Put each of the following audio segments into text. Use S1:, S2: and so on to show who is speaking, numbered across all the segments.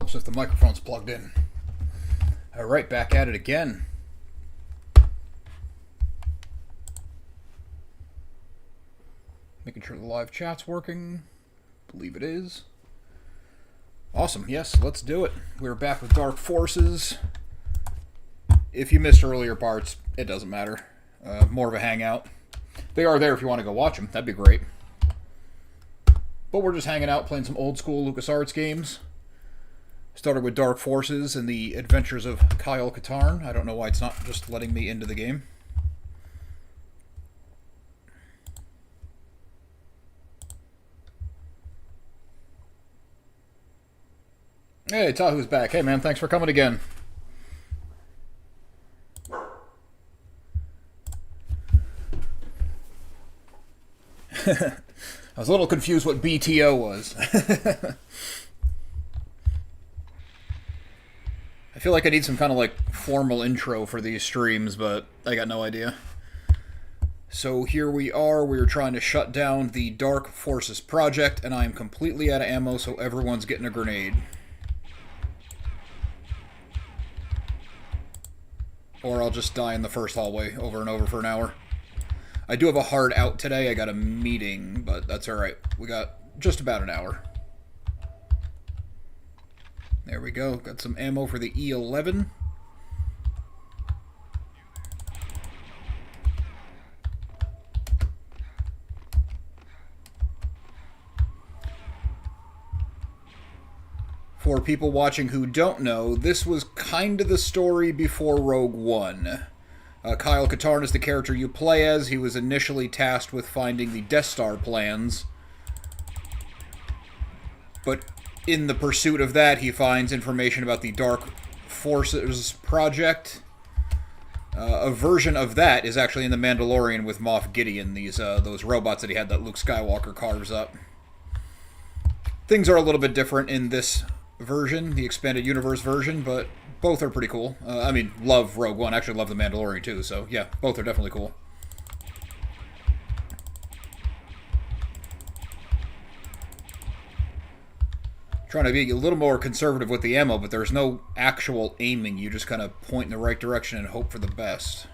S1: Helps if the microphone's plugged in. Alright, back at it again. Making sure the live chat's working. Believe it is. Awesome, yes, let's do it. We're back with Dark Forces. If you missed earlier parts, it doesn't matter. More of a hangout. They are there if you want to go watch them. That'd be great. But we're just hanging out, playing some old school LucasArts games. Started with Dark Forces and the Adventures of Kyle Katarn. I don't know why it's not just letting me into the game. Hey, Tahu's back. Hey, man, thanks for coming again. I was a little confused what BTO was. I feel like I need some kind of like formal intro for these streams, but I got no idea. So here we are. We're trying to shut down the Dark Forces project, and I am completely out of ammo, so everyone's getting a grenade. Or I'll just die in the first hallway over and over for an hour. I do have a hard out today. I got a meeting, but that's alright. We got just about an hour. There we go. Got some ammo for the E11. For people watching who don't know, this was kind of the story before Rogue One. Kyle Katarn is the character you play as. He was initially tasked with finding the Death Star plans. But in the pursuit of that, he finds information about the Dark Forces project. A version of that is actually in The Mandalorian with Moff Gideon, those robots that he had that Luke Skywalker carves up. Things are a little bit different in this version, the expanded universe version, but both are pretty cool. I mean, love Rogue One. Actually love The Mandalorian too, so yeah, both are definitely cool. Trying to be a little more conservative with the ammo, but there's no actual aiming. You just kind of point in the right direction and hope for the best.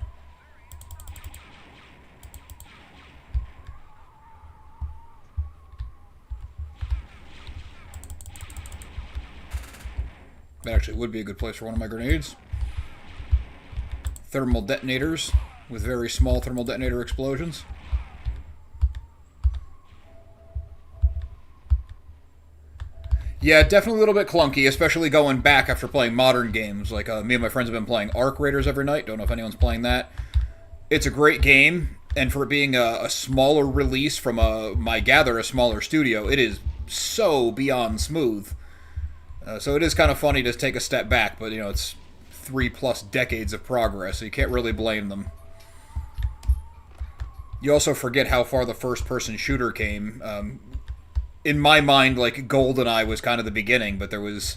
S1: That actually would be a good place for one of my grenades. Thermal detonators with very small thermal detonator explosions. Yeah, definitely a little bit clunky, especially going back after playing modern games. Like, me and my friends have been playing Arc Raiders every night. Don't know if anyone's playing that. It's a great game, and for it being a smaller release from, I gather, a smaller studio, it is so beyond smooth. So it is kind of funny to take a step back, but, you know, it's 3+ decades of progress, so you can't really blame them. You also forget how far the first-person shooter came. In my mind, like, GoldenEye was kind of the beginning, but there was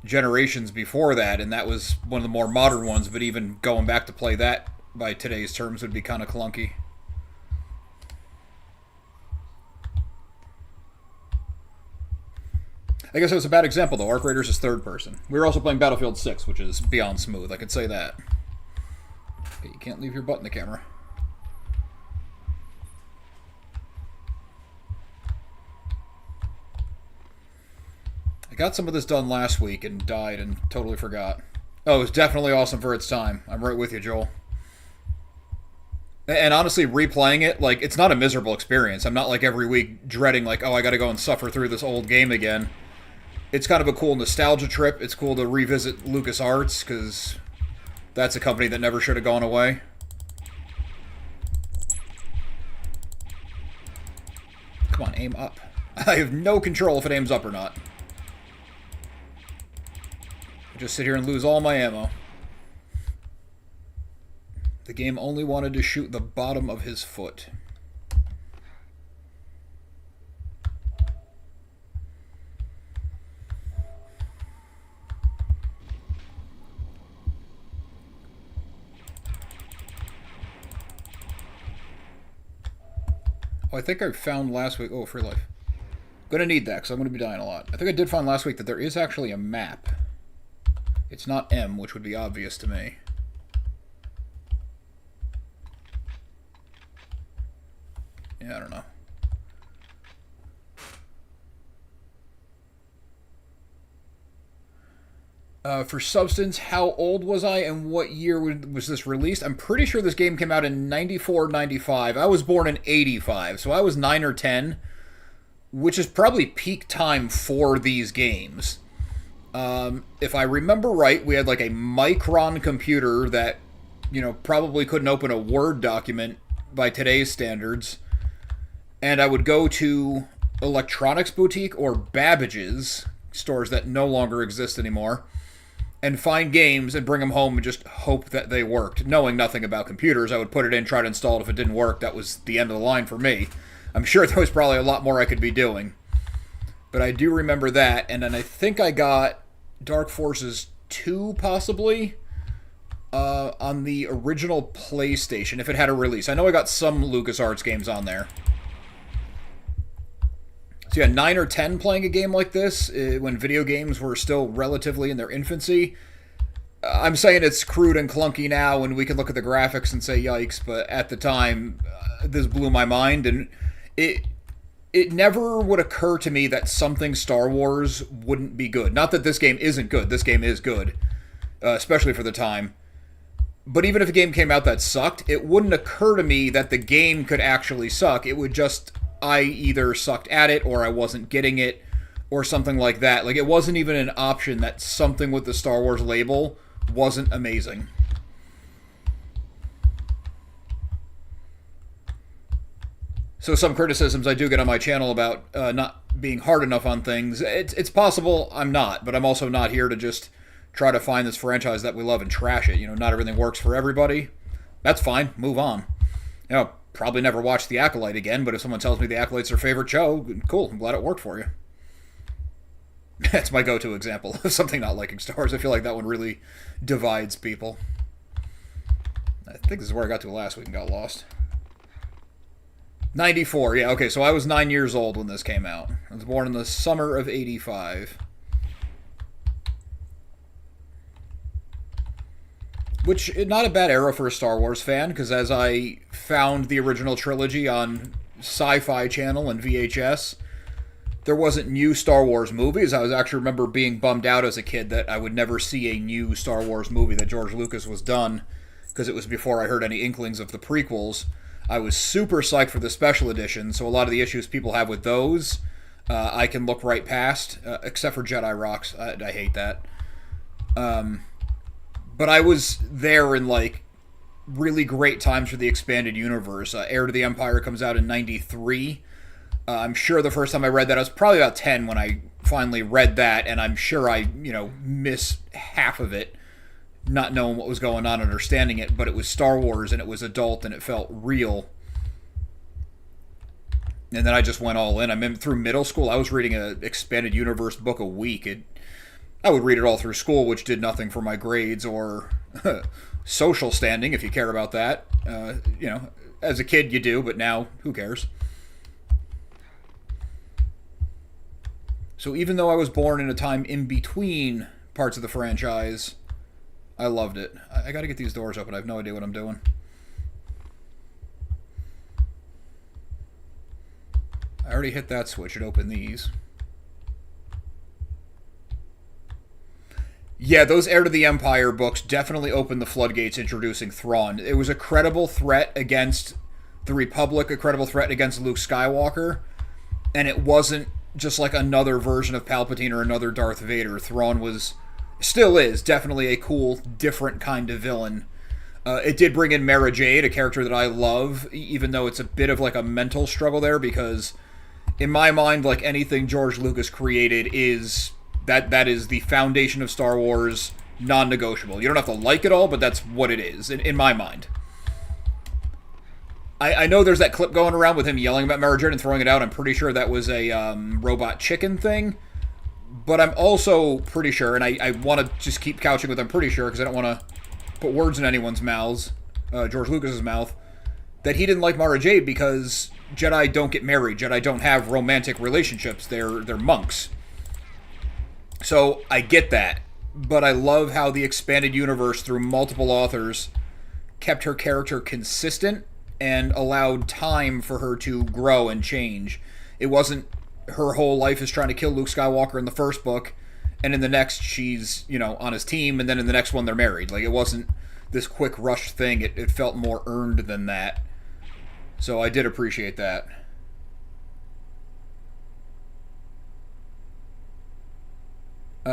S1: generations before that, and that was one of the more modern ones, but even going back to play that by today's terms would be kind of clunky. I guess it was a bad example, though. Arc Raiders is third person. We were also playing Battlefield 6, which is beyond smooth. I could say that. Okay, you can't leave your butt in the camera. I got some of this done last week and died and totally forgot. Oh, it was definitely awesome for its time. I'm right with you, Joel. And honestly, replaying it, like, it's not a miserable experience. I'm not, like, every week dreading, like, oh, I gotta go and suffer through this old game again. It's kind of a cool nostalgia trip. It's cool to revisit LucasArts, because that's a company that never should have gone away. Come on, aim up. I have no control if it aims up or not. I just sit here and lose all my ammo. The game only wanted to shoot the bottom of his foot. Oh, I think I found last week... Oh, free life. Gonna need that, because I'm gonna be dying a lot. I think I did find last week that there is actually a map. It's not M, which would be obvious to me. Yeah, I don't know. For substance, how old was I and what year was this released? I'm pretty sure this game came out in 94, 95. I was born in 85, so I was 9 or 10, which is probably peak time for these games. If I remember right, we had like a Micron computer that, probably couldn't open a Word document by today's standards. And I would go to Electronics Boutique or Babbage's, stores that no longer exist anymore, and find games and bring them home and just hope that they worked. Knowing nothing about computers, I would put it in, try to install it. If it didn't work, that was the end of the line for me. I'm sure there was probably a lot more I could be doing. But I do remember that, and then I think I got Dark Forces 2, possibly, on the original PlayStation, if it had a release. I know I got some LucasArts games on there. So yeah, 9 or 10 playing a game like this, when video games were still relatively in their infancy. I'm saying it's crude and clunky now, and we can look at the graphics and say yikes, but at the time, this blew my mind, and it never would occur to me that something Star Wars wouldn't be good. Not that this game isn't good. This game is good, especially for the time. But even if a game came out that sucked, it wouldn't occur to me that the game could actually suck. It would just... I either sucked at it, or I wasn't getting it, or something like that. Like, it wasn't even an option that something with the Star Wars label wasn't amazing. So some criticisms I do get on my channel about not being hard enough on things. It's possible I'm not, but I'm also not here to just try to find this franchise that we love and trash it. Not everything works for everybody. That's fine. Move on. Probably never watch The Acolyte again, but if someone tells me The Acolyte's their favorite show, cool, I'm glad it worked for you. That's my go-to example of something not liking Star Wars. I feel like that one really divides people. I think this is where I got to last week and got lost. 94, yeah, okay, so I was 9 years old when this came out. I was born in the summer of 85. Which, not a bad era for a Star Wars fan, because as I found the original trilogy on Sci-Fi Channel and VHS, there wasn't new Star Wars movies. I actually remember being bummed out as a kid that I would never see a new Star Wars movie that George Lucas was done, because it was before I heard any inklings of the prequels. I was super psyched for the special edition, so a lot of the issues people have with those, I can look right past, except for Jedi Rocks. I hate that. But I was there in, really great times for the expanded universe. Heir to the Empire comes out in 93. I'm sure the first time I read that, I was probably about 10 when I finally read that, and I'm sure I, missed half of it, not knowing what was going on, understanding it, but it was Star Wars, and it was adult, and it felt real. And then I just went all in. I mean, through middle school, I was reading an expanded universe book a week. I would read it all through school, which did nothing for my grades or social standing, if you care about that. As a kid you do, but now, who cares? So even though I was born in a time in between parts of the franchise, I loved it. I gotta get these doors open. I have no idea what I'm doing. I already hit that switch. It opened these. Yeah, those Heir to the Empire books definitely opened the floodgates introducing Thrawn. It was a credible threat against the Republic, a credible threat against Luke Skywalker, and it wasn't just like another version of Palpatine or another Darth Vader. Thrawn still is, definitely a cool, different kind of villain. It did bring in Mara Jade, a character that I love, even though it's a bit of like a mental struggle there, because in my mind, like anything George Lucas created is... That is the foundation of Star Wars, non-negotiable. You don't have to like it all, but that's what it is, in my mind. I know there's that clip going around with him yelling about Mara Jade and throwing it out. I'm pretty sure that was a robot chicken thing. But I'm also pretty sure, and I want to just keep couching with I'm pretty sure, because I don't want to put words in anyone's mouths, George Lucas's mouth, that he didn't like Mara Jade because Jedi don't get married. Jedi don't have romantic relationships. They're monks. So I get that, but I love how the expanded universe through multiple authors kept her character consistent and allowed time for her to grow and change. It wasn't her whole life is trying to kill Luke Skywalker in the first book, and in the next she's, on his team, and then in the next one they're married. Like, it wasn't this quick rush thing. It felt more earned than that. So I did appreciate that.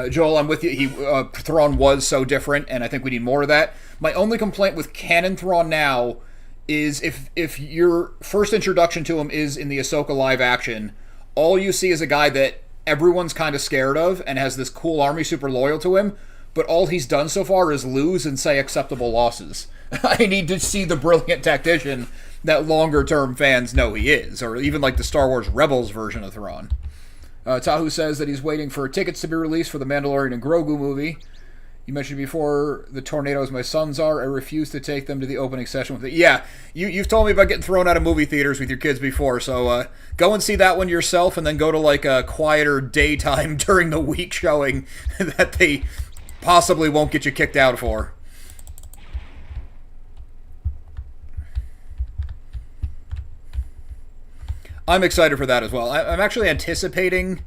S1: Joel, I'm with you. Thrawn was so different, and I think we need more of that. My only complaint with canon Thrawn now is if your first introduction to him is in the Ahsoka live action, all you see is a guy that everyone's kind of scared of and has this cool army super loyal to him, but all he's done so far is lose and say acceptable losses. I need to see the brilliant tactician that longer-term fans know he is, or even like the Star Wars Rebels version of Thrawn. Tahu says that he's waiting for tickets to be released for the Mandalorian and Grogu movie. You mentioned before the tornadoes my sons are. I refuse to take them to the opening session with it. Yeah, you've told me about getting thrown out of movie theaters with your kids before, so go and see that one yourself and then go to like a quieter daytime during the week showing that they possibly won't get you kicked out for. I'm excited for that as well. I'm actually anticipating,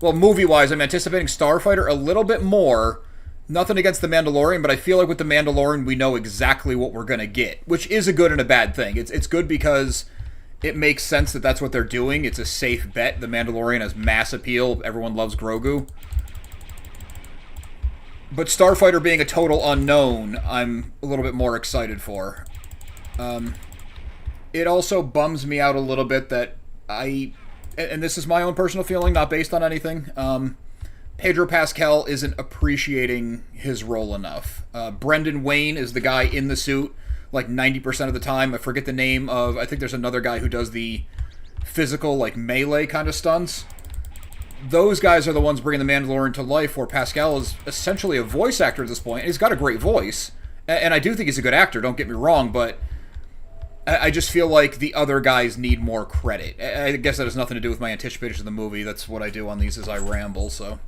S1: well, movie-wise, I'm anticipating Starfighter a little bit more. Nothing against The Mandalorian, but I feel like with The Mandalorian, we know exactly what we're going to get, which is a good and a bad thing. It's good because it makes sense that that's what they're doing. It's a safe bet. The Mandalorian has mass appeal. Everyone loves Grogu. But Starfighter being a total unknown, I'm a little bit more excited for. It also bums me out a little bit that and this is my own personal feeling, not based on anything, Pedro Pascal isn't appreciating his role enough. Brendan Wayne is the guy in the suit like 90% of the time. I forget the name of, I think there's another guy who does the physical, like melee kind of stunts. Those guys are the ones bringing the Mandalorian to life, where Pascal is essentially a voice actor at this point. He's got a great voice, and I do think he's a good actor, don't get me wrong, but I just feel like the other guys need more credit. I guess that has nothing to do with my anticipation of the movie. That's what I do on these, is I ramble, so.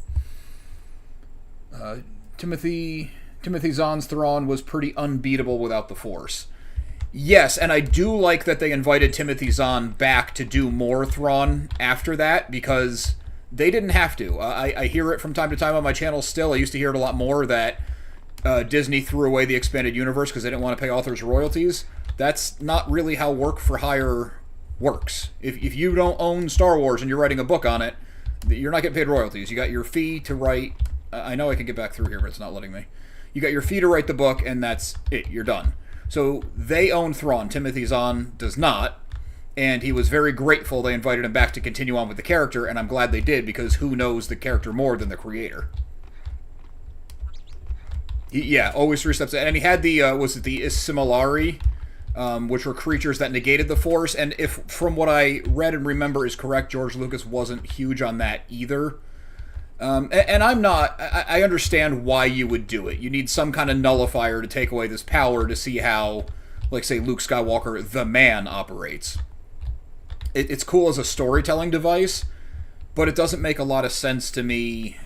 S1: Timothy Zahn's Thrawn was pretty unbeatable without the Force. Yes, and I do like that they invited Timothy Zahn back to do more Thrawn after that, because they didn't have to. I hear it from time to time on my channel still. I used to hear it a lot more, that Disney threw away the expanded universe because they didn't want to pay authors royalties. That's not really how work for hire works. If you don't own Star Wars and you're writing a book on it, you're not getting paid royalties. You got your fee to write. I know I can get back through here, but it's not letting me. You got your fee to write the book, and that's it. You're done. So they own Thrawn. Timothy Zahn does not, and he was very grateful they invited him back to continue on with the character, and I'm glad they did, because who knows the character more than the creator? Yeah, always 3 steps. And he had the, was it the Issimilari, which were creatures that negated the Force, and if, from what I read and remember is correct, George Lucas wasn't huge on that either. And I'm not, I understand why you would do it. You need some kind of nullifier to take away this power to see how, like, say, Luke Skywalker, the man, operates. It's cool as a storytelling device, but it doesn't make a lot of sense to me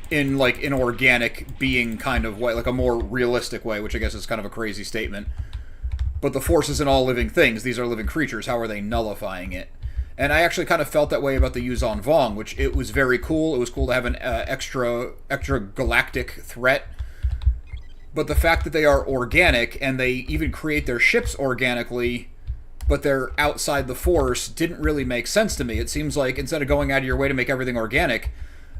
S1: in, like, an organic being kind of way, like a more realistic way, which I guess is kind of a crazy statement. But the Force isn't all living things. These are living creatures. How are they nullifying it? And I actually kind of felt that way about the Yuzon Vong, which it was very cool. It was cool to have an extra galactic threat. But the fact that they are organic, and they even create their ships organically, but they're outside the Force, didn't really make sense to me. It seems like instead of going out of your way to make everything organic,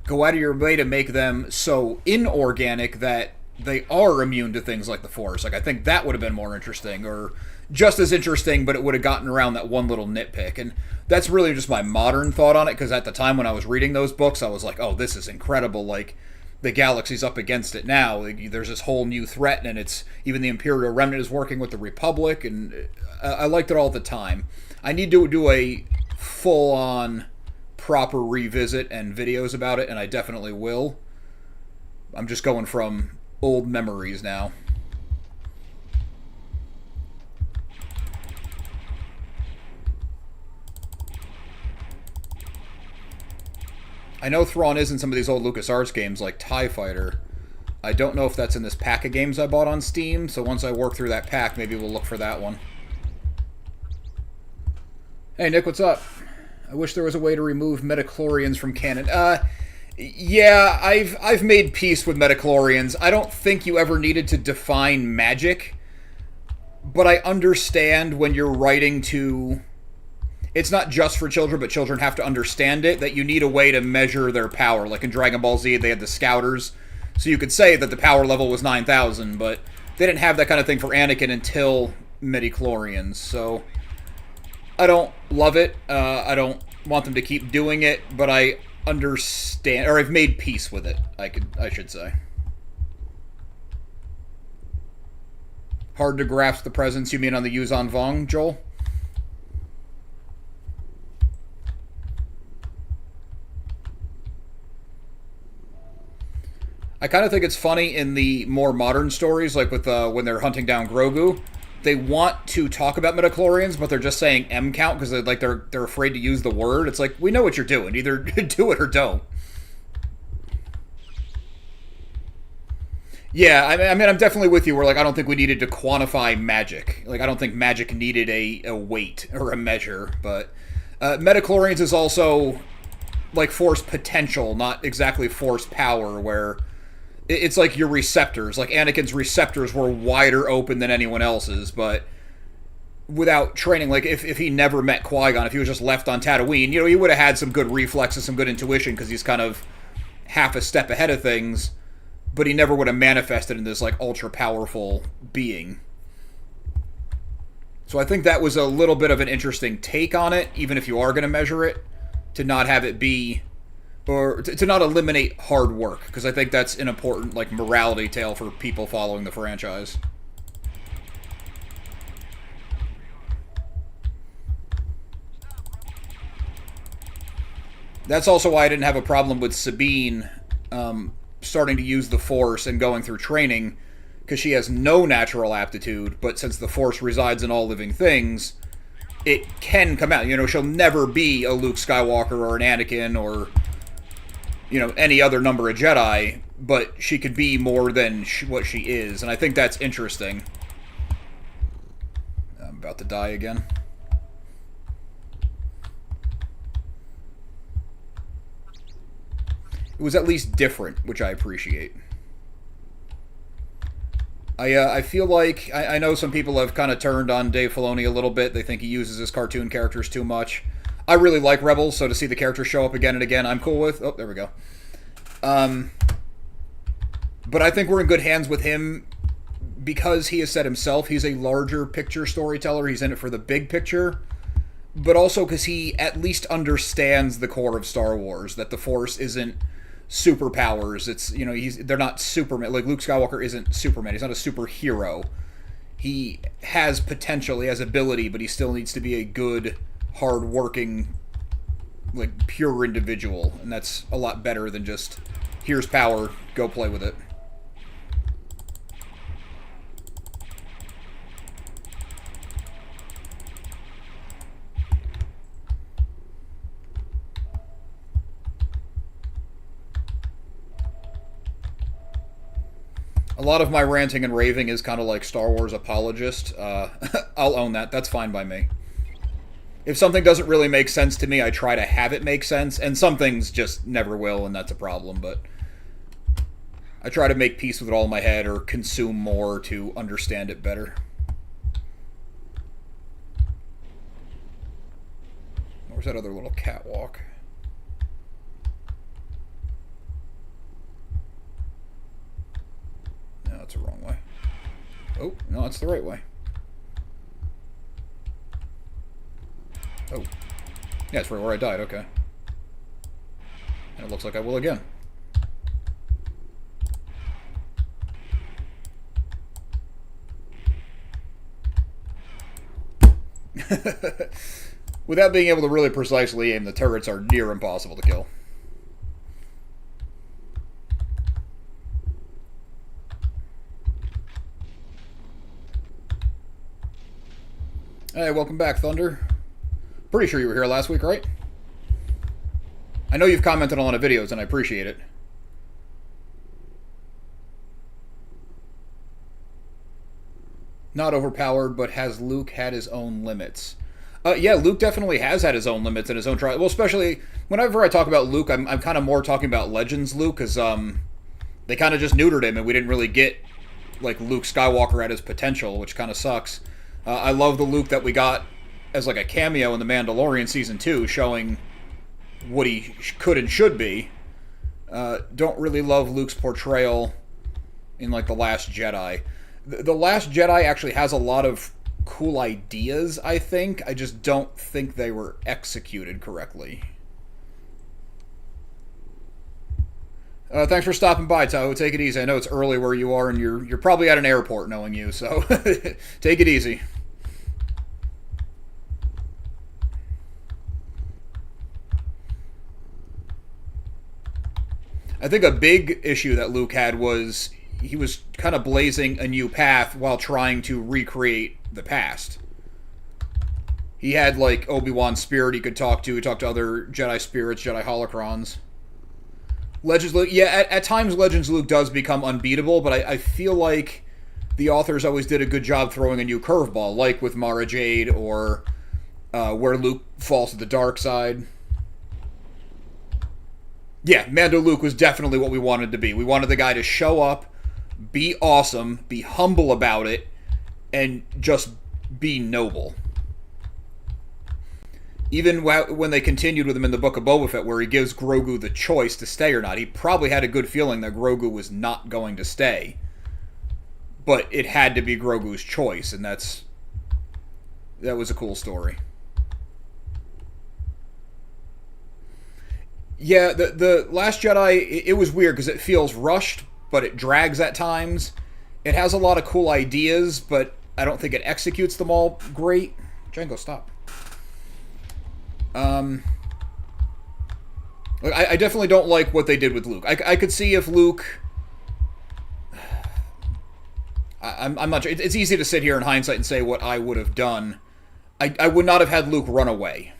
S1: go out of your way to make them so inorganic that they are immune to things like the Force. Like, I think that would have been more interesting, or just as interesting, but it would have gotten around that one little nitpick. And that's really just my modern thought on it, because at the time when I was reading those books, I was like, oh, this is incredible. Like, the galaxy's up against it now. Like, there's this whole new threat, and it's even the Imperial Remnant is working with the Republic, and I liked it all at the time. I need to do a full-on proper revisit and videos about it, and I definitely will. I'm just going from old memories now. I know Thrawn is in some of these old LucasArts games like TIE Fighter. I don't know if that's in this pack of games I bought on Steam, so once I work through that pack, maybe we'll look for that one. Hey, Nick, what's up? I wish there was a way to remove metachlorians from canon. Yeah, I've made peace with metachlorians. I don't think you ever needed to define magic, but I understand when you're writing to... It's not just for children, but children have to understand it, that you need a way to measure their power. Like in Dragon Ball Z, they had the Scouters, so you could say that the power level was 9,000, but they didn't have that kind of thing for Anakin until midichlorians, so... I don't love it. I don't want them to keep doing it, but I understand, or I've made peace with it, I should say. Hard to grasp the presence, you mean on the Yuzan Vong, Joel? I kind of think it's funny in the more modern stories, like with when they're hunting down Grogu. They want to talk about midichlorians, but they're just saying M count because they're afraid to use the word. It's like, we know what you're doing. Either do it or don't. Yeah, I mean, I'm definitely with you. Where like, I don't think we needed to quantify magic. Like, I don't think magic needed a weight or a measure. But midichlorians is also like force potential, not exactly force power. Where it's like your receptors. Like Anakin's receptors were wider open than anyone else's, but without training, like if he never met Qui-Gon, if he was just left on Tatooine, you know, he would have had some good reflexes, some good intuition, because he's kind of half a step ahead of things, but he never would have manifested in this like ultra powerful being. So I think that was a little bit of an interesting take on it, even if you are going to measure it, to not have it be, or to not eliminate hard work, because I think that's an important like morality tale for people following the franchise. That's also why I didn't have a problem with Sabine starting to use the Force and going through training, because she has no natural aptitude, but since the Force resides in all living things, it can come out. You know, she'll never be a Luke Skywalker or an Anakin or, you know, any other number of Jedi, but she could be more than what she is, and I think that's interesting. I'm about to die again. It was at least different, which I appreciate. I feel like, I know some people have kind of turned on Dave Filoni a little bit. They think he uses his cartoon characters too much. I really like Rebels, so to see the characters show up again and again, I'm cool with. Oh, there we go. But I think we're in good hands with him because he has said himself he's a larger picture storyteller. He's in it for the big picture, but also because he at least understands the core of Star Wars, that the Force isn't superpowers. It's, you know, they're not Superman. Like Luke Skywalker isn't Superman. He's not a superhero. He has potential, he has ability, but he still needs to be a good, hard-working, like, pure individual. And that's a lot better than just, here's power, go play with it. A lot of my ranting and raving is kind of like Star Wars apologist. I'll own that. That's fine by me. If something doesn't really make sense to me, I try to have it make sense, and some things just never will, and that's a problem, but I try to make peace with it all in my head or consume more to understand it better. Where's that other little catwalk? No, that's the wrong way. Oh, no, it's the right way. Oh. Yeah, it's right where I died, okay. And it looks like I will again. Without being able to really precisely aim, the turrets are near impossible to kill. Hey, welcome back, Thunder. Pretty sure you were here last week, right? I know you've commented on a lot of videos, and I appreciate it. Not overpowered, but has Luke had his own limits? Yeah, Luke definitely has had his own limits and his own trials. Well, especially whenever I talk about Luke, I'm kind of more talking about Legends Luke, because they kind of just neutered him, and we didn't really get like Luke Skywalker at his potential, which kind of sucks. I love the Luke that we got as like a cameo in The Mandalorian Season 2, showing what he could and should be. Don't really love Luke's portrayal in like The Last Jedi. The Last Jedi actually has a lot of cool ideas, I think. I just don't think they were executed correctly. Thanks for stopping by, Tahoe. Take it easy. I know it's early where you are, and you're probably at an airport, knowing you, so take it easy. I think a big issue that Luke had was he was kind of blazing a new path while trying to recreate the past. He had, like, Obi-Wan's spirit he could talk to. He talked to other Jedi spirits, Jedi holocrons. Legends Luke, yeah, at times Legends Luke does become unbeatable, but I feel like the authors always did a good job throwing a new curveball, like with Mara Jade, or where Luke falls to the dark side. Yeah, Mando Luke was definitely what we wanted to be. We wanted the guy to show up, be awesome, be humble about it, and just be noble. Even when they continued with him in the Book of Boba Fett, where he gives Grogu the choice to stay or not, he probably had a good feeling that Grogu was not going to stay. But it had to be Grogu's choice, and that was a cool story. Yeah, the Last Jedi, it was weird because it feels rushed, but it drags at times. It has a lot of cool ideas, but I don't think it executes them all great. Django, stop. I definitely don't like what they did with Luke. I could see if Luke... I'm not sure. It's easy to sit here in hindsight and say what I would have done. I would not have had Luke run away.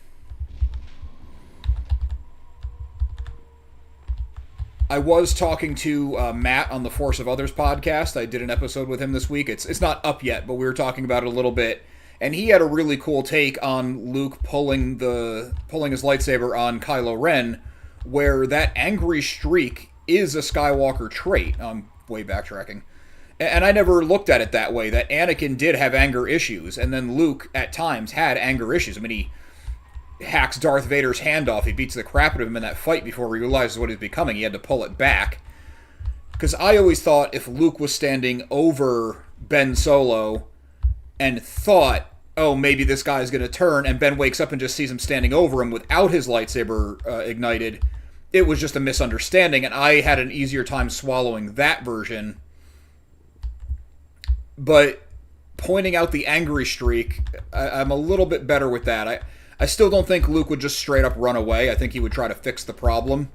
S1: I was talking to Matt on the Force of Others podcast. I did an episode with him this week. It's not up yet, but we were talking about it a little bit. And he had a really cool take on Luke pulling his lightsaber on Kylo Ren, where that angry streak is a Skywalker trait. I'm way backtracking. And I never looked at it that way, that Anakin did have anger issues, and then Luke, at times, had anger issues. I mean, he hacks Darth Vader's hand off. He beats the crap out of him in that fight before he realizes what he's becoming. He had to pull it back. Because I always thought if Luke was standing over Ben Solo and thought, oh, maybe this guy's going to turn, and Ben wakes up and just sees him standing over him without his lightsaber ignited, it was just a misunderstanding, and I had an easier time swallowing that version. But pointing out the angry streak, I'm a little bit better with that. I still don't think Luke would just straight up run away. I think he would try to fix the problem.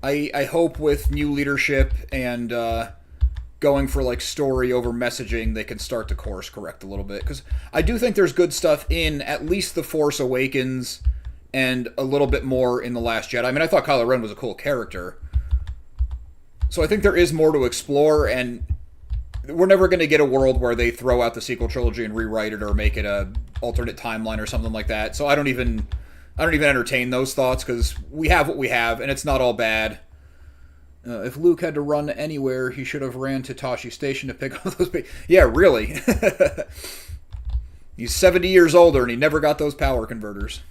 S1: I hope with new leadership and going for like story over messaging, they can start to course correct a little bit. Because I do think there's good stuff in at least The Force Awakens and a little bit more in The Last Jedi. I mean, I thought Kylo Ren was a cool character. So I think there is more to explore, and we're never going to get a world where they throw out the sequel trilogy and rewrite it or make it a alternate timeline or something like that. So I don't even entertain those thoughts, because we have what we have, and it's not all bad. If Luke had to run anywhere, he should have ran to Tashi Station to pick up those... Yeah, really. He's 70 years older, and he never got those power converters.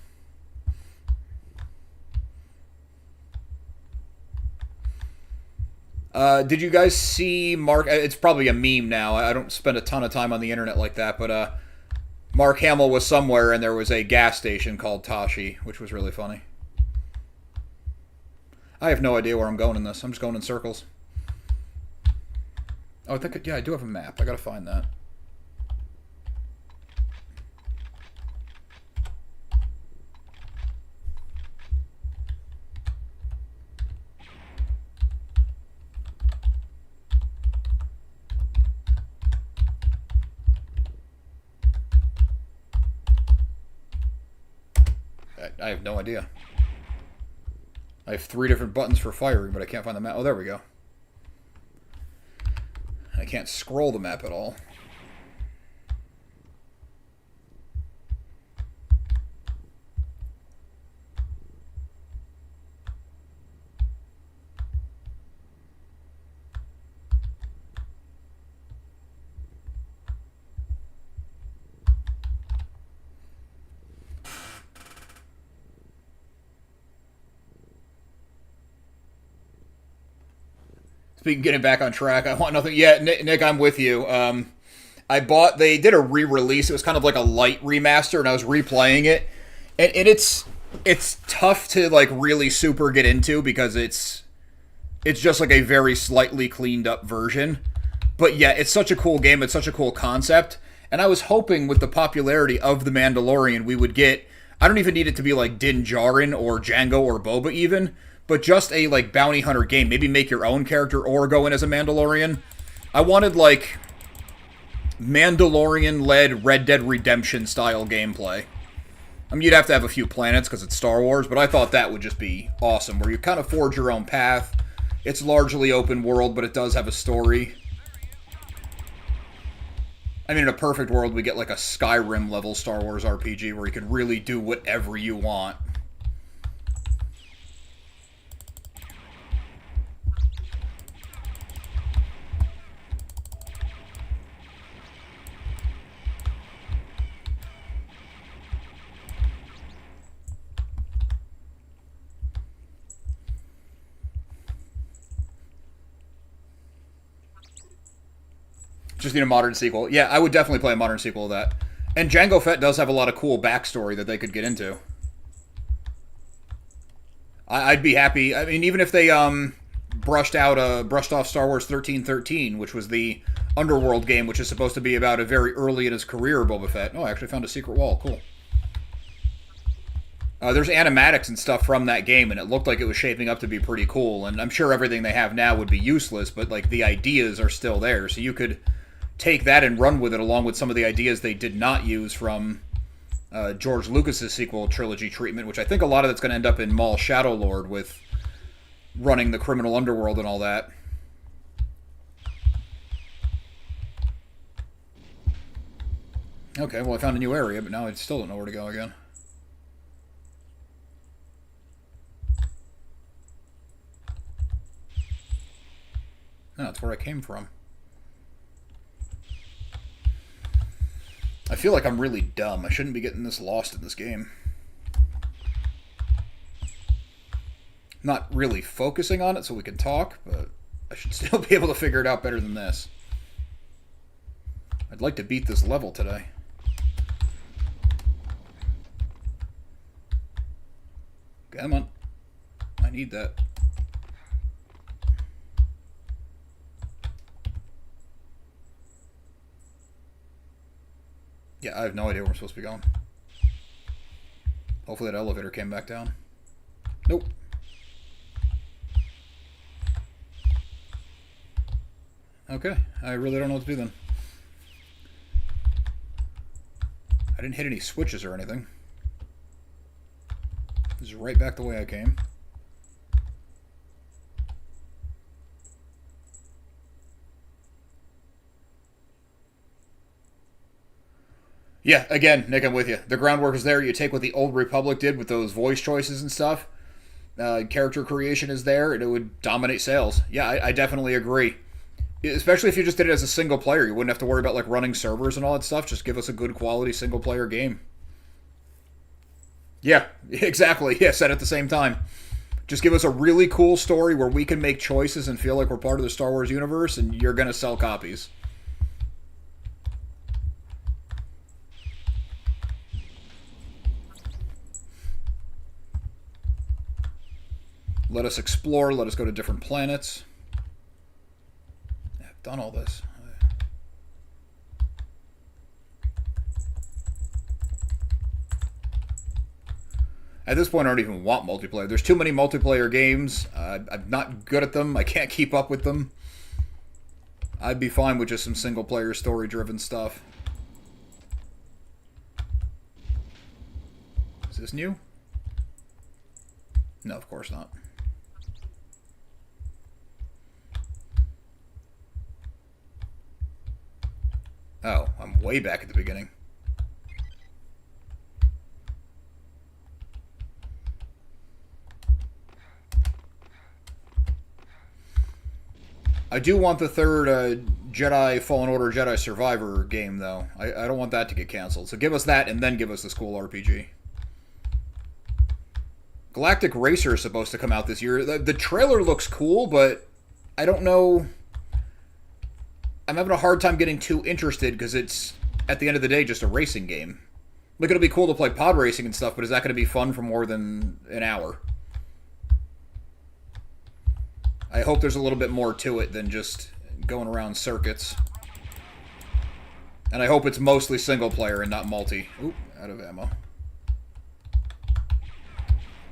S1: Did you guys see Mark... It's probably a meme now. I don't spend a ton of time on the internet like that, but Mark Hamill was somewhere, and there was a gas station called Tashi, which was really funny. I have no idea where I'm going in this. I'm just going in circles. Oh, I think... Yeah, I do have a map. I gotta find that. I have no idea. I have 3 different buttons for firing, but I can't find the map. Oh, there we go. I can't scroll the map at all. Speaking of getting back on track, I want nothing. Yeah, Nick, I'm with you. They did a re-release. It was kind of like a light remaster, and I was replaying it. And it's tough to like really super get into because it's just like a very slightly cleaned up version. But yeah, it's such a cool game. It's such a cool concept. And I was hoping with the popularity of The Mandalorian, we would get... I don't even need it to be like Din Djarin or Jango or Boba even, but just a like bounty hunter game. Maybe make your own character or go in as a Mandalorian. I wanted like Mandalorian-led Red Dead Redemption style gameplay. I mean, you'd have to have a few planets because it's Star Wars, but I thought that would just be awesome, where you kind of forge your own path. It's largely open world, but it does have a story. I mean, in a perfect world, we get like a Skyrim-level Star Wars RPG where you can really do whatever you want. Just need a modern sequel. Yeah, I would definitely play a modern sequel of that. And Jango Fett does have a lot of cool backstory that they could get into. I'd be happy. I mean, even if they brushed off Star Wars 1313, which was the Underworld game, which is supposed to be about a very early in his career Boba Fett. Oh, I actually found a secret wall. Cool. There's animatics and stuff from that game, and it looked like it was shaping up to be pretty cool. And I'm sure everything they have now would be useless, but like the ideas are still there, so you could take that and run with it along with some of the ideas they did not use from George Lucas's sequel trilogy treatment, which I think a lot of that's going to end up in Maul Shadowlord with running the criminal underworld and all that. Okay, well, I found a new area, but now I still don't know where to go again. No, that's where I came from. I feel like I'm really dumb. I shouldn't be getting this lost in this game. Not really focusing on it so we can talk, but I should still be able to figure it out better than this. I'd like to beat this level today. Come on. I need that. Yeah, I have no idea where I'm supposed to be going. Hopefully that elevator came back down. Nope. Okay, I really don't know what to do then. I didn't hit any switches or anything. This is right back the way I came. Yeah, again, Nick, I'm with you. The groundwork is there. You take what the Old Republic did with those voice choices and stuff. Character creation is there, and it would dominate sales. Yeah, I definitely agree. Especially if you just did it as a single player. You wouldn't have to worry about like running servers and all that stuff. Just give us a good quality single player game. Yeah, exactly. Yeah, said at the same time. Just give us a really cool story where we can make choices and feel like we're part of the Star Wars universe, and you're going to sell copies. Let us explore. Let us go to different planets. I've done all this. At this point, I don't even want multiplayer. There's too many multiplayer games. I'm not good at them. I can't keep up with them. I'd be fine with just some single-player, story-driven stuff. Is this new? No, of course not. Oh, I'm way back at the beginning. I do want the third Jedi Fallen Order Jedi Survivor game, though. I don't want that to get canceled. So give us that, and then give us the school RPG. Galactic Racer is supposed to come out this year. The trailer looks cool, but I don't know. I'm having a hard time getting too interested because it's, at the end of the day, just a racing game. Like, it'll be cool to play pod racing and stuff, but is that going to be fun for more than an hour? I hope there's a little bit more to it than just going around circuits. And I hope it's mostly single player and not multi. Oop, out of ammo.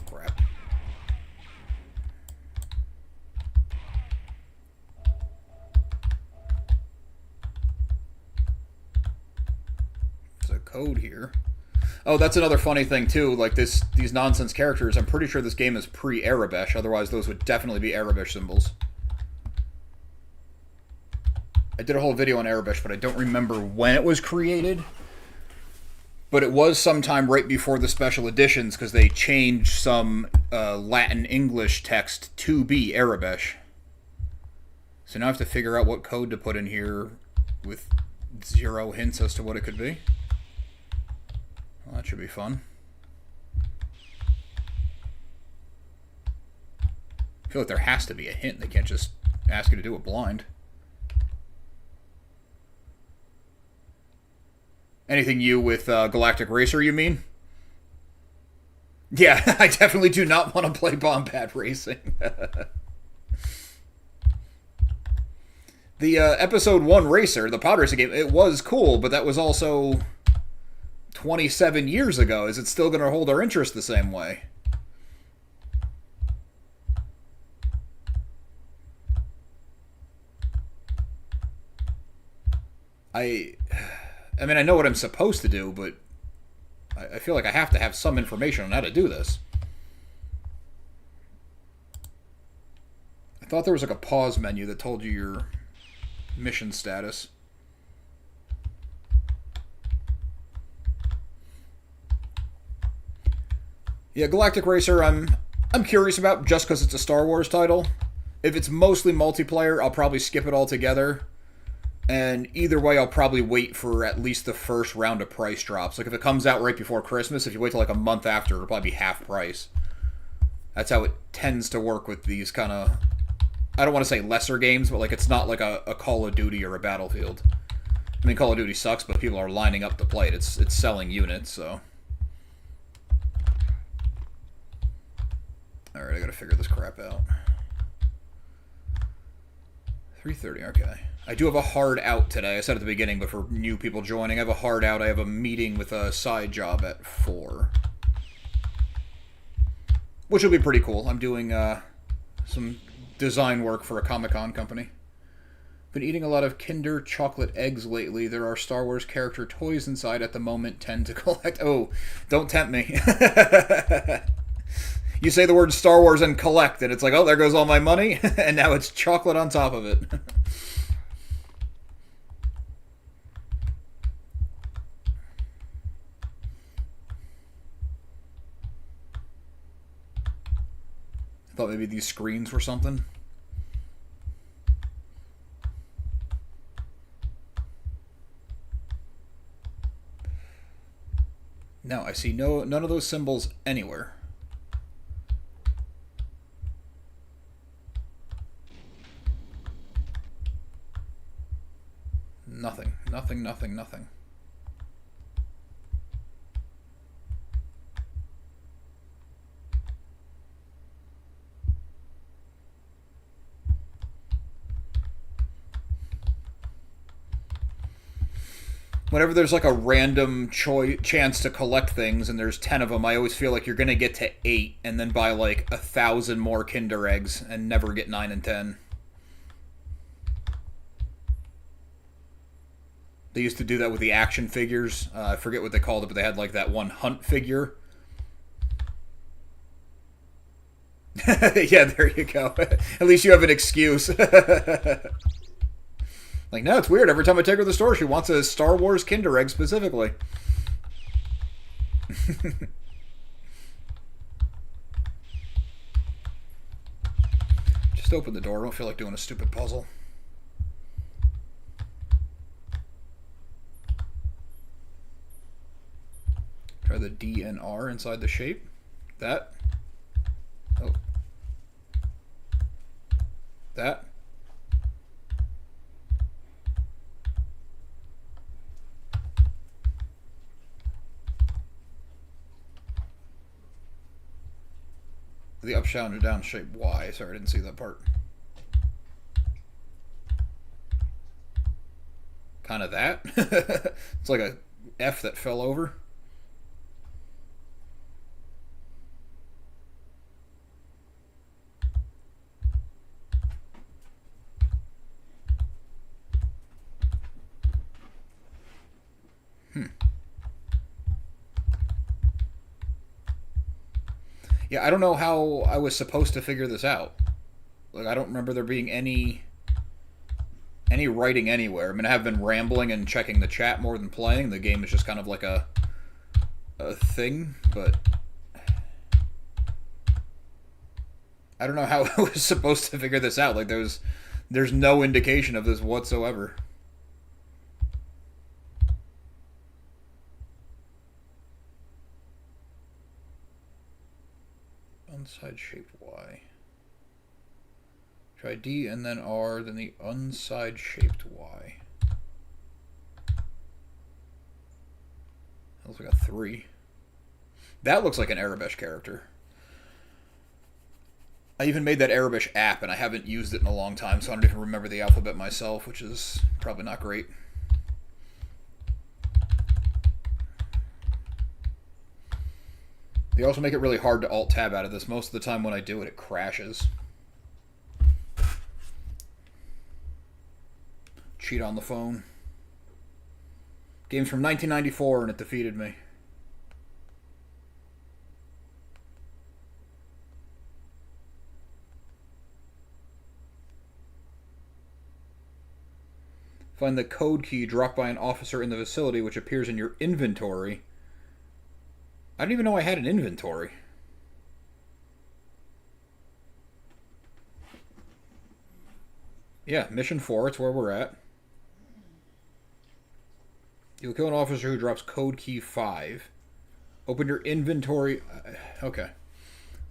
S1: Crap. There's a code here. Oh, that's another funny thing, too. Like, these nonsense characters, I'm pretty sure this game is pre-Aurebesh. Otherwise, those would definitely be Aurebesh symbols. I did a whole video on Aurebesh, but I don't remember when it was created. But it was sometime right before the special editions, because they changed some Latin-English text to be Aurebesh. So now I have to figure out what code to put in here with 0 hints as to what it could be. Well, that should be fun. I feel like there has to be a hint. They can't just ask you to do it blind. Anything you with Galactic Racer, you mean? Yeah, I definitely do not want to play Bombad Racing. The Episode 1 Racer, the pod racing game, it was cool, but that was also 27 years ago. Is it still going to hold our interest the same way? I mean, I know what I'm supposed to do, but I feel like I have to have some information on how to do this. I thought there was like a pause menu that told you your mission status. Yeah, Galactic Racer, I'm curious about just because it's a Star Wars title. If it's mostly multiplayer, I'll probably skip it altogether. And either way, I'll probably wait for at least the first round of price drops. Like, if it comes out right before Christmas, if you wait till like a month after, it'll probably be half price. That's how it tends to work with these kind of, I don't want to say lesser games, but like it's not like a Call of Duty or a Battlefield. I mean, Call of Duty sucks, but people are lining up to play it. It's selling units, so. Alright, I gotta figure this crap out. 3:30, okay. I do have a hard out today. I said at the beginning, but for new people joining, I have a hard out. I have a meeting with a side job at 4. Which will be pretty cool. I'm doing some design work for a Comic-Con company. Been eating a lot of Kinder chocolate eggs lately. There are Star Wars character toys inside at the moment. Tend to collect. Oh, don't tempt me. You say the word Star Wars and collect, and it's like, oh, there goes all my money, and now it's chocolate on top of it. I thought maybe these screens were something. No, I see none of those symbols anywhere. Nothing, nothing, nothing, nothing. Whenever there's like a random chance to collect things and there's 10 of them, I always feel like you're going to get to 8 and then buy like 1,000 more Kinder eggs and never get 9 and 10. They used to do that with the action figures. I forget what they called it, but they had like that one hunt figure. Yeah, there you go. At least you have an excuse. Like, no, it's weird. Every time I take her to the store, she wants a Star Wars Kinder Egg specifically. Just open the door. I don't feel like doing a stupid puzzle. Try the D and R inside the shape. That. Oh. That. The up, down, and down shape Y. Sorry, I didn't see that part. Kind of that. It's like a F that fell over. Yeah, I don't know how I was supposed to figure this out. Like, I don't remember there being any writing anywhere. I mean, I have been rambling and checking the chat more than playing. The game is just kind of like a thing, but I don't know how I was supposed to figure this out. Like, there's no indication of this whatsoever. Unside shaped Y. Try D and then R, then the unside shaped Y. That looks like a 3. That looks like an Aurebesh character. I even made that Aurebesh app, and I haven't used it in a long time, so I don't even remember the alphabet myself, which is probably not great. They also make it really hard to Alt-Tab out of this. Most of the time when I do it, it crashes. Cheat on the phone. Game's from 1994, and it defeated me. Find the code key dropped by an officer in the facility, which appears in your inventory. I didn't even know I had an inventory. Yeah, mission 4, it's where we're at. You'll kill an officer who drops code key 5. Open your inventory. Okay.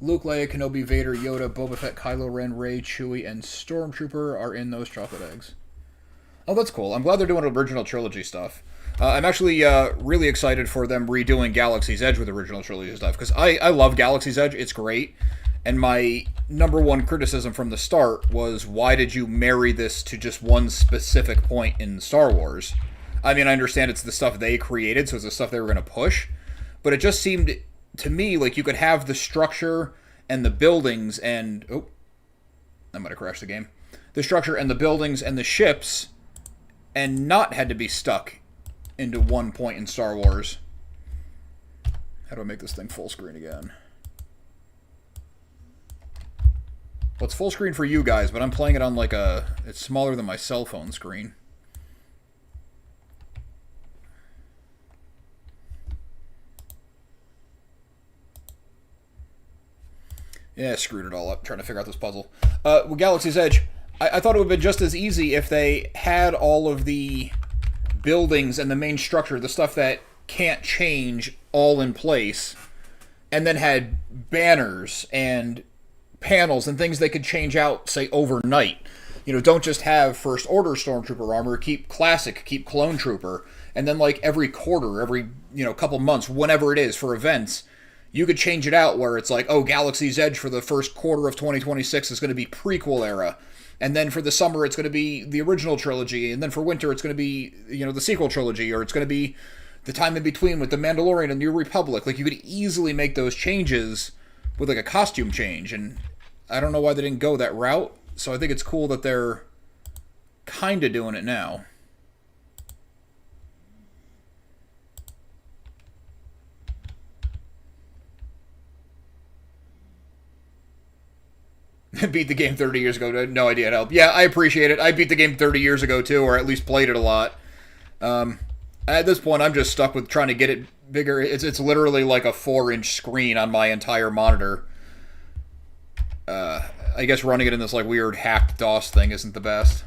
S1: Luke, Leia, Kenobi, Vader, Yoda, Boba Fett, Kylo Ren, Rey, Chewie, and Stormtrooper are in those chocolate eggs. Oh, that's cool. I'm glad they're doing original trilogy stuff. I'm actually really excited for them redoing Galaxy's Edge with original trilogy stuff, because I love Galaxy's Edge. It's great. And my number one criticism from the start was, why did you marry this to just one specific point in Star Wars? I mean, I understand it's the stuff they created, so it's the stuff they were going to push, but it just seemed to me like you could have the structure and the buildings and... Oh, I might have crashed the game. The structure and the buildings and the ships and not had to be stuck into one point in Star Wars. How do I make this thing full screen again? Well, it's full screen for you guys, but I'm playing it on like a... It's smaller than my cell phone screen. Yeah, screwed it all up trying to figure out this puzzle. With Galaxy's Edge, I thought it would have been just as easy if they had all of the buildings and the main structure, the stuff that can't change, all in place, and then had banners and panels and things they could change out, say, overnight. You know, don't just have First Order Stormtrooper armor, keep Classic, keep Clone Trooper, and then, like, every quarter, every, couple months, whenever it is, for events, you could change it out where it's like, oh, Galaxy's Edge for the first quarter of 2026 is going to be Prequel Era. And then for the summer, it's going to be the original trilogy. And then for winter, it's going to be, the sequel trilogy. Or it's going to be the time in between with The Mandalorian and New Republic. Like, you could easily make those changes with, like, a costume change. And I don't know why they didn't go that route. So I think it's cool that they're kind of doing it now. Beat the game 30 years ago. No idea it helped. Yeah, I appreciate it. I beat the game 30 years ago, too, or at least played it a lot. At this point, I'm just stuck with trying to get it bigger. It's literally like a 4-inch screen on my entire monitor. I guess running it in this like weird hacked DOS thing isn't the best.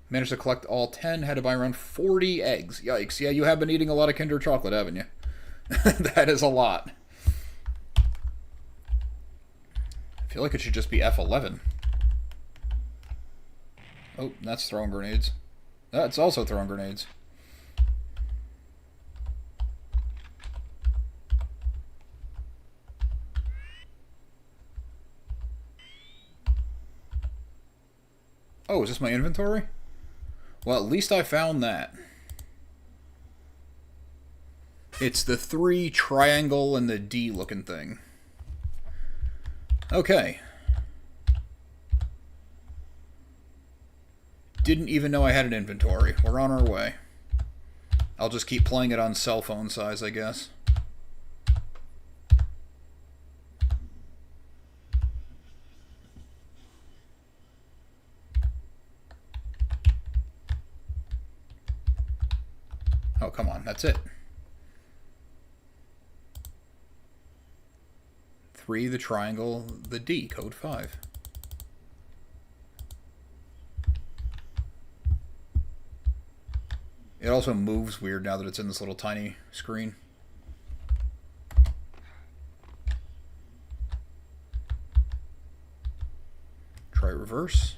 S1: Managed to collect all 10, had to buy around 40 eggs. Yikes. Yeah, you have been eating a lot of Kinder Chocolate, haven't you? That is a lot. I feel like it should just be F11. Oh, that's throwing grenades. That's also throwing grenades. Oh, is this my inventory? Well, at least I found that. It's the 3 triangle and the D looking thing. Okay. Didn't even know I had an inventory. We're on our way. I'll just keep playing it on cell phone size, I guess. Oh, come on. That's it. 3, the triangle, the D, code 5. It also moves weird now that it's in this little tiny screen. Try reverse.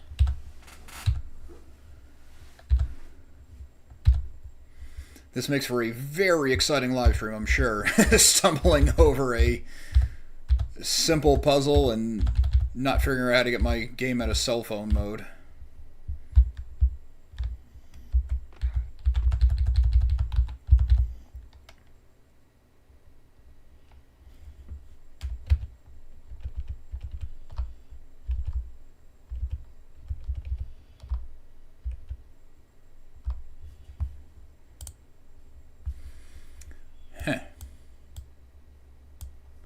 S1: This makes for a very exciting live stream, I'm sure. Stumbling over a simple puzzle and not figuring out how to get my game out of cell phone mode.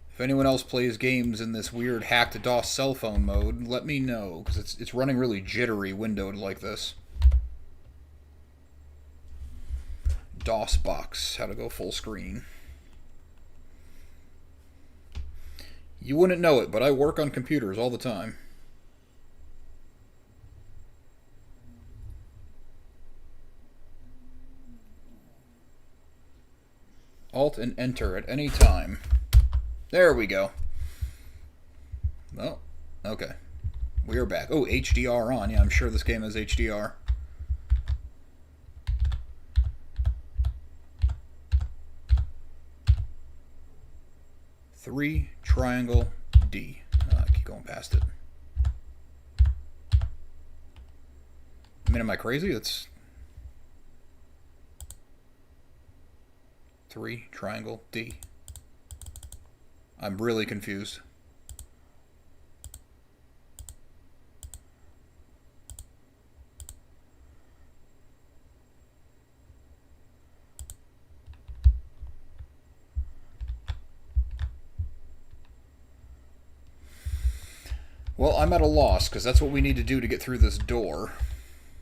S1: If anyone else plays games in this weird hacked DOS cell phone mode, let me know, because it's running really jittery windowed like this. DOS box, how to go full screen. You wouldn't know it, but I work on computers all the time. Alt and enter at any time. There we go. Well, okay. We are back. Oh, HDR on. Yeah, I'm sure this game has HDR. Three, triangle, D. Keep going past it. I mean, am I crazy? That's 3, triangle, D. I'm really confused. Well, I'm at a loss, because that's what we need to do to get through this door.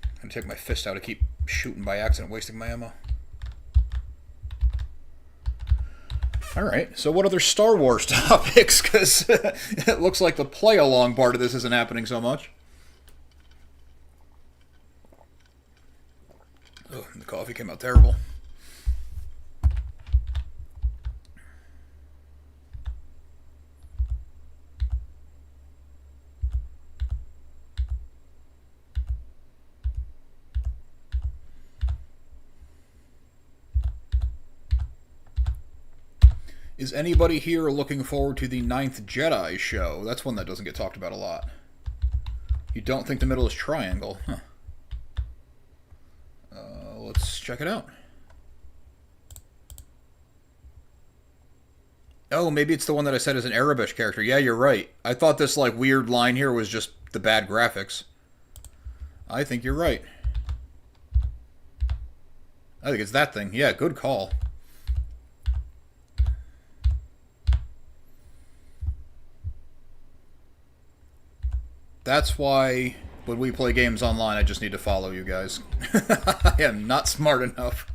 S1: I'm going to take my fist out to keep shooting by accident, wasting my ammo. Alright, so what other Star Wars topics? Because it looks like the play-along part of this isn't happening so much. Oh, the coffee came out terrible. Is anybody here looking forward to the 9th Jedi show? That's one that doesn't get talked about a lot. You don't think the middle is triangle? Huh. Let's check it out. Oh, maybe it's the one that I said is an Aurebesh character. Yeah, you're right. I thought this like weird line here was just the bad graphics. I think you're right. I think it's that thing. Yeah, good call. That's why when we play games online, I just need to follow you guys. I am not smart enough.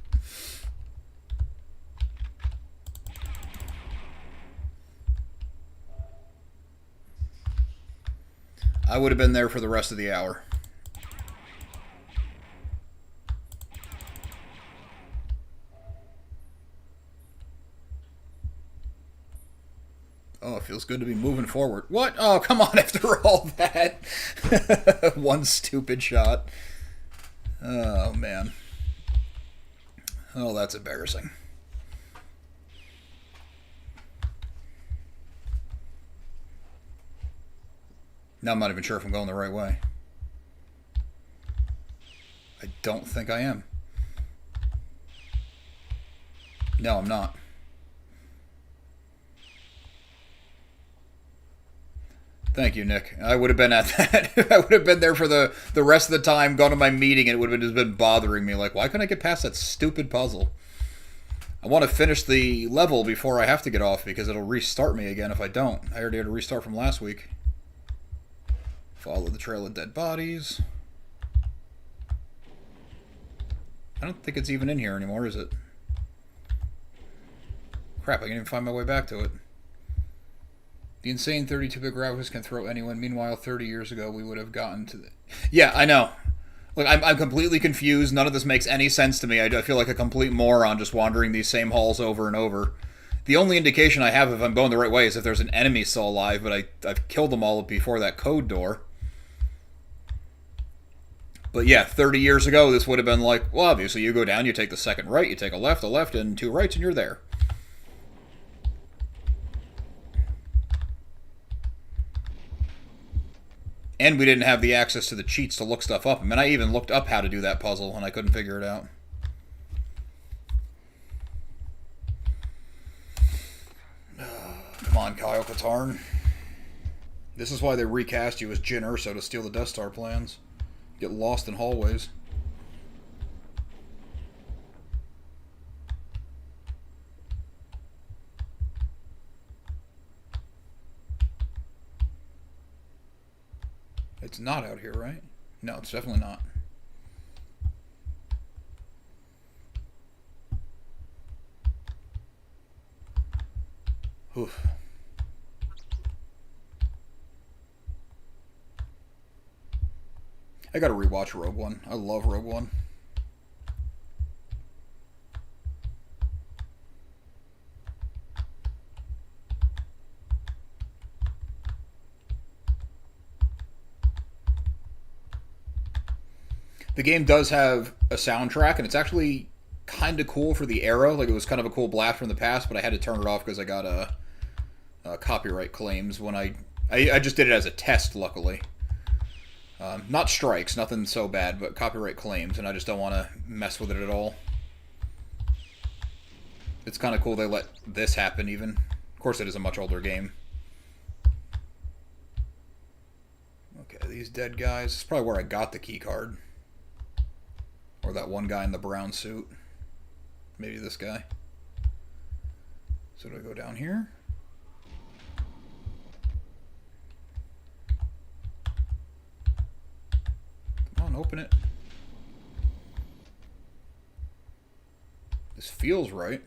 S1: I would have been there for the rest of the hour. Oh, it feels good to be moving forward. What? Oh, come on, after all that. One stupid shot. Oh, man. Oh, that's embarrassing. Now I'm not even sure if I'm going the right way. I don't think I am. No, I'm not. Thank you, Nick. I would have been at that. I would have been there for the rest of the time, gone to my meeting, and it would have just been bothering me. Like, why couldn't I get past that stupid puzzle? I want to finish the level before I have to get off, because it'll restart me again if I don't. I already had to restart from last week. Follow the trail of dead bodies. I don't think it's even in here anymore, is it? Crap, I can't even find my way back to it. The insane 32-bit graphics can throw anyone. Meanwhile, 30 years ago, we would have gotten to the... Yeah, I know. Look, I'm completely confused. None of this makes any sense to me. I feel like a complete moron just wandering these same halls over and over. The only indication I have if I'm going the right way is if there's an enemy still alive, but I've killed them all before that code door. But yeah, 30 years ago, this would have been like, well, obviously, you go down, you take the second right, you take a left, and 2 rights, and you're there. And we didn't have the access to the cheats to look stuff up. I mean, I even looked up how to do that puzzle, and I couldn't figure it out. Come on, Kyle Katarn. This is why they recast you as Jyn Erso to steal the Death Star plans. Get lost in hallways. It's not out here, right? No, it's definitely not. Oof. I gotta rewatch Rogue One. I love Rogue One. The game does have a soundtrack, and it's actually kind of cool for the era. Like, it was kind of a cool blast from the past, but I had to turn it off because I got copyright claims when I just did it as a test, luckily. Not strikes, nothing so bad, but copyright claims, and I just don't want to mess with it at all. It's kind of cool they let this happen, even. Of course, it is a much older game. Okay, these dead guys. This is probably where I got the key card. Or that one guy in the brown suit. Maybe this guy. So do I go down here? Come on, open it. This feels right.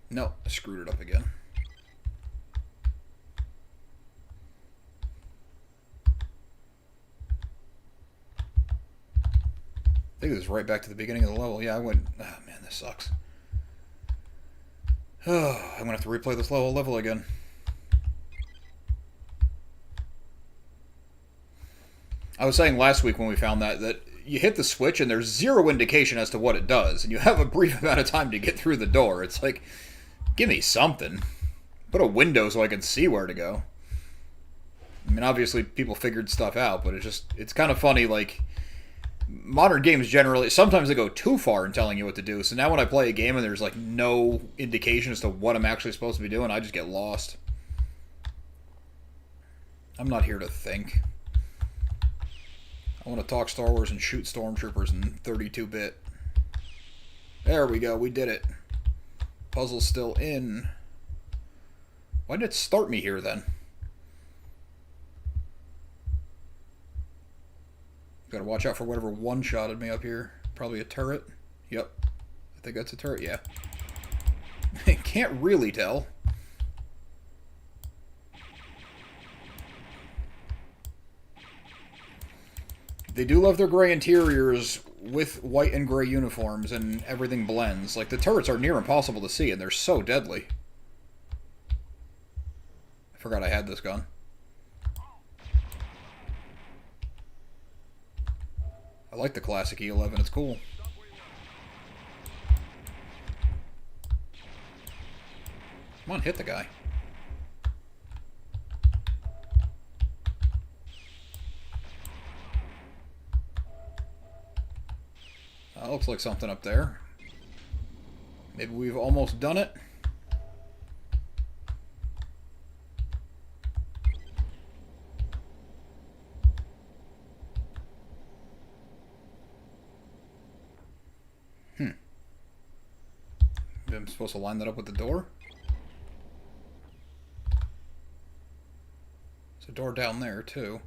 S1: No, I screwed it up again. I think this is right back to the beginning of the level. Yeah, I went... Oh, man, this sucks. Oh, I'm going to have to replay this level again. I was saying last week when we found that you hit the switch and there's zero indication as to what it does, and you have a brief amount of time to get through the door. It's like, give me something. Put a window so I can see where to go. I mean, obviously people figured stuff out, but it's kind of funny, like... Modern games generally, sometimes they go too far in telling you what to do. So now when I play a game and there's like no indication as to what I'm actually supposed to be doing, I just get lost. I'm not here to think. I want to talk Star Wars and shoot stormtroopers in 32-bit. There we go, we did it. Puzzle's still in. Why did it start me here then? Gotta watch out for whatever one-shotted me up here. Probably a turret. Yep. I think that's a turret, yeah. Can't really tell. They do love their gray interiors with white and gray uniforms, and everything blends. Like, the turrets are near impossible to see, and they're so deadly. I forgot I had this gun. I like the classic E11, it's cool. Come on, hit the guy. Looks like something up there. Maybe we've almost done it. I'm supposed to line that up with the door? There's a door down there, too.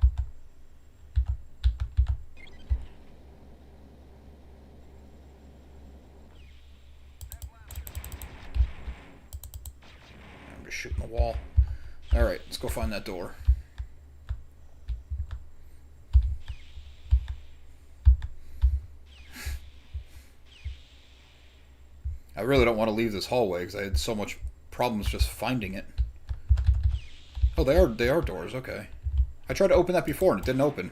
S1: I'm just shooting the wall. Alright, let's go find that door. I really don't want to leave this hallway because I had so much problems just finding it. Oh, they are doors, okay. I tried to open that before and it didn't open.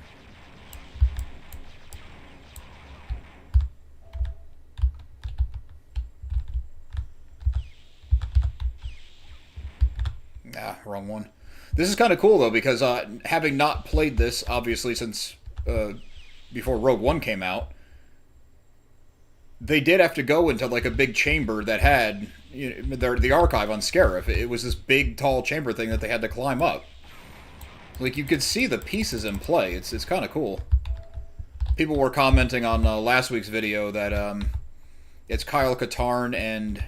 S1: Ah, wrong one. This is kind of cool though because having not played this, obviously, since before Rogue One came out, they did have to go into like a big chamber that had the archive on Scarif. It was this big, tall chamber thing that they had to climb up. Like, you could see the pieces in play. It's kind of cool. People were commenting on last week's video that it's Kyle Katarn and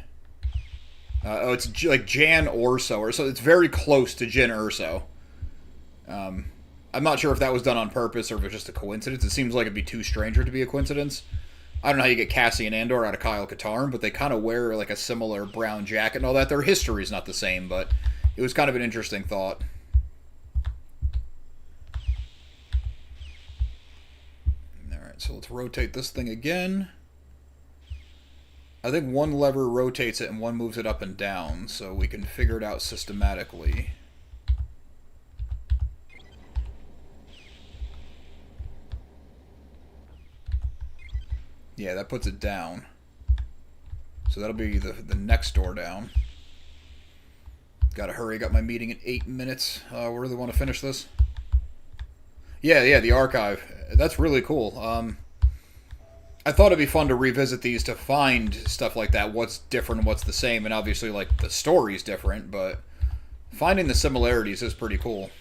S1: it's like Jan Orso, or so. It's very close to Jyn Erso. I'm not sure if that was done on purpose or if it's just a coincidence. It seems like it'd be too stranger to be a coincidence. I don't know how you get Cassian Andor out of Kyle Katarn, but they kind of wear like a similar brown jacket and all that. Their history's not the same, but it was kind of an interesting thought. Alright, so let's rotate this thing again. I think one lever rotates it and one moves it up and down, so we can figure it out systematically. Yeah, that puts it down. So that'll be the next door down. Gotta hurry, got my meeting in 8 minutes. Really want to finish this. Yeah, the archive. That's really cool. I thought it'd be fun to revisit these to find stuff like that, what's different and what's the same, and obviously, like, the story's different, but finding the similarities is pretty cool.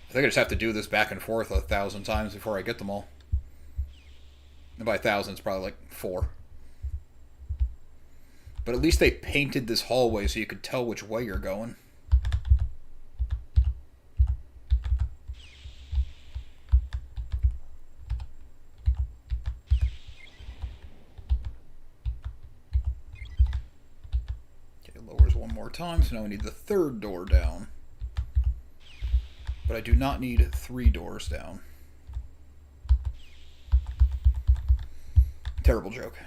S1: I think I just have to do this back and forth 1,000 times before I get them all. And by 1,000, it's probably like 4. But at least they painted this hallway so you could tell which way you're going. Okay, lowers one more time, so now we need the third door down. But I do not need 3 doors down. Terrible joke.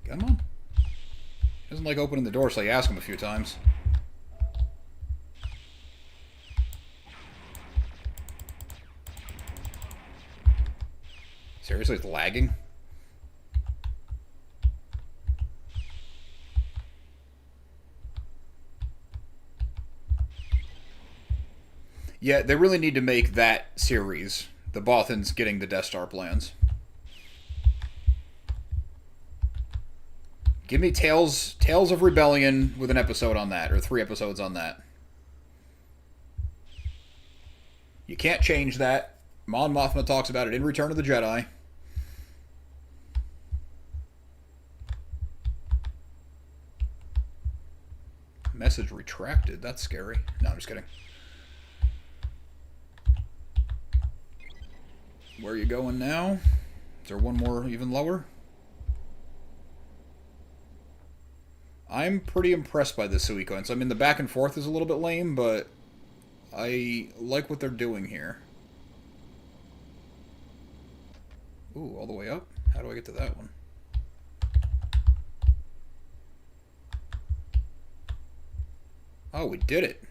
S1: Come on. He doesn't like opening the door, so you ask him a few times. Seriously, it's lagging? Yeah, they really need to make that series, the Bothans getting the Death Star plans. Give me Tales of Rebellion with an episode on that, or 3 episodes on that. You can't change that. Mon Mothma talks about it in Return of the Jedi. Message retracted. That's scary. No, I'm just kidding. Where are you going now? Is there one more even lower? I'm pretty impressed by this sequence. I mean, the back and forth is a little bit lame, but I like what they're doing here. Ooh, all the way up? How do I get to that one? Oh, we did it.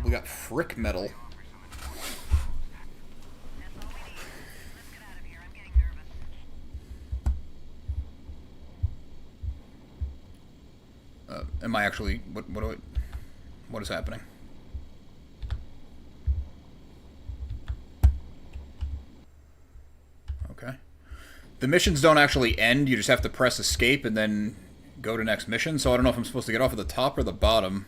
S1: We got frick metal. Am I actually... What is happening? Okay. The missions don't actually end. You just have to press escape and then go to next mission. So I don't know if I'm supposed to get off at the top or the bottom.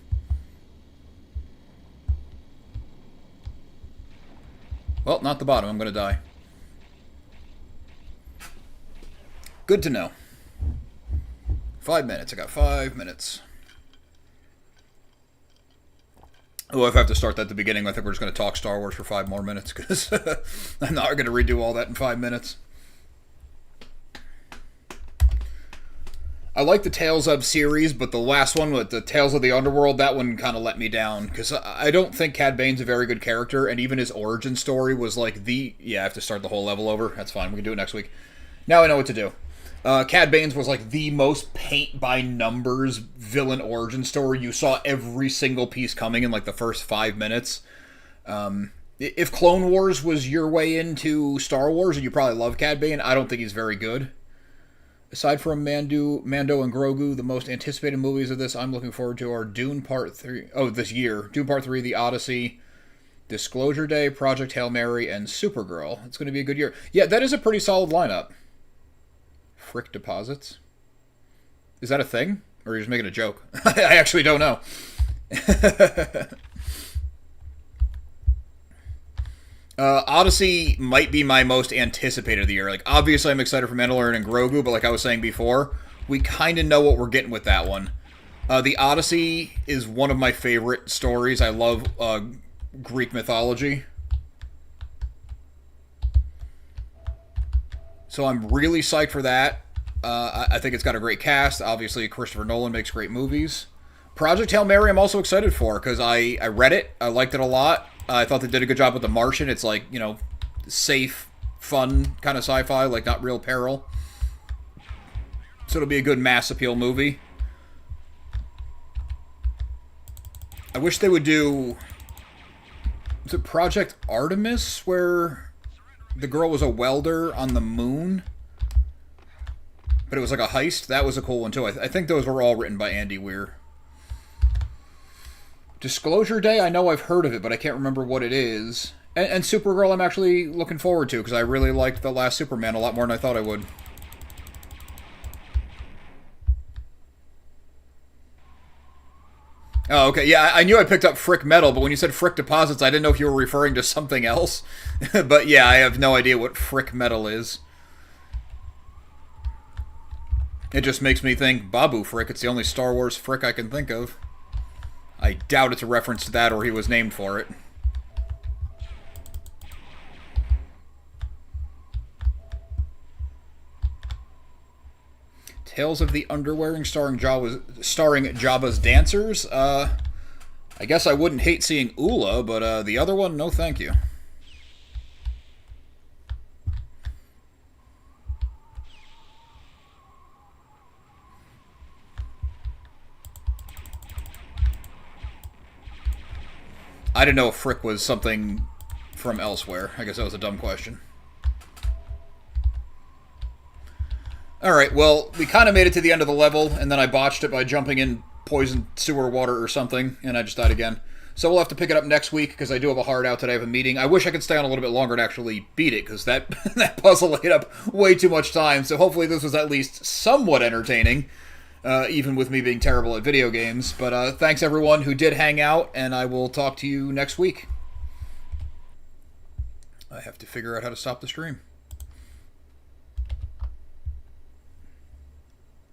S1: Well, not the bottom. I'm going to die. Good to know. 5 minutes. I got 5 minutes. Oh, if I have to start that at the beginning, I think we're just going to talk Star Wars for 5 more minutes, because I'm not going to redo all that in 5 minutes. I like the Tales of series, but the last one with the Tales of the Underworld, that one kind of let me down, because I don't think Cad Bane's a very good character, and even his origin story was like the... Yeah, I have to start the whole level over. That's fine. We can do it next week. Now I know what to do. Cad Bane's was like the most paint-by-numbers villain origin story. You saw every single piece coming in like the first 5 minutes. If Clone Wars was your way into Star Wars, and you probably love Cad Bane, I don't think he's very good. Aside from Mando and Grogu, the most anticipated movies of this I'm looking forward to are Dune Part 3... Oh, this year. Dune Part 3, The Odyssey, Disclosure Day, Project Hail Mary, and Supergirl. It's going to be a good year. Yeah, that is a pretty solid lineup. Frick deposits? Is that a thing? Or are you just making a joke? I actually don't know. Odyssey might be my most anticipated of the year. Like, obviously I'm excited for Mandalorian and Grogu, but like I was saying before, we kind of know what we're getting with that one. The Odyssey is one of my favorite stories. I love Greek mythology. So I'm really psyched for that. I think it's got a great cast. Obviously, Christopher Nolan makes great movies. Project Hail Mary I'm also excited for, because I read it. I liked it a lot. I thought they did a good job with The Martian. It's like, you know, safe, fun kind of sci-fi, like not real peril. So it'll be a good mass appeal movie. I wish they would do... Was it Project Artemis, where the girl was a welder on the moon? But it was like a heist. That was a cool one, too. I think those were all written by Andy Weir. Disclosure Day, I know I've heard of it, but I can't remember what it is. And Supergirl I'm actually looking forward to, because I really liked the last Superman a lot more than I thought I would. Oh, okay. Yeah, I knew I picked up Frick Metal, but when you said Frick Deposits, I didn't know if you were referring to something else. But yeah, I have no idea what Frick Metal is. It just makes me think Babu Frick. It's the only Star Wars Frick I can think of. I doubt it's a reference to that or he was named for it. Tales of the Underwearing starring Jabba's Dancers. I guess I wouldn't hate seeing Ula, but the other one, no thank you. I didn't know if Frick was something from elsewhere. I guess that was a dumb question. Alright, well, we kind of made it to the end of the level, and then I botched it by jumping in poisoned sewer water or something, and I just died again. So we'll have to pick it up next week because I do have a hard out today. I have a meeting. I wish I could stay on a little bit longer and actually beat it because that, that puzzle ate up way too much time. So hopefully this was at least somewhat entertaining, even with me being terrible at video games. But thanks everyone who did hang out, and I will talk to you next week. I have to figure out how to stop the stream.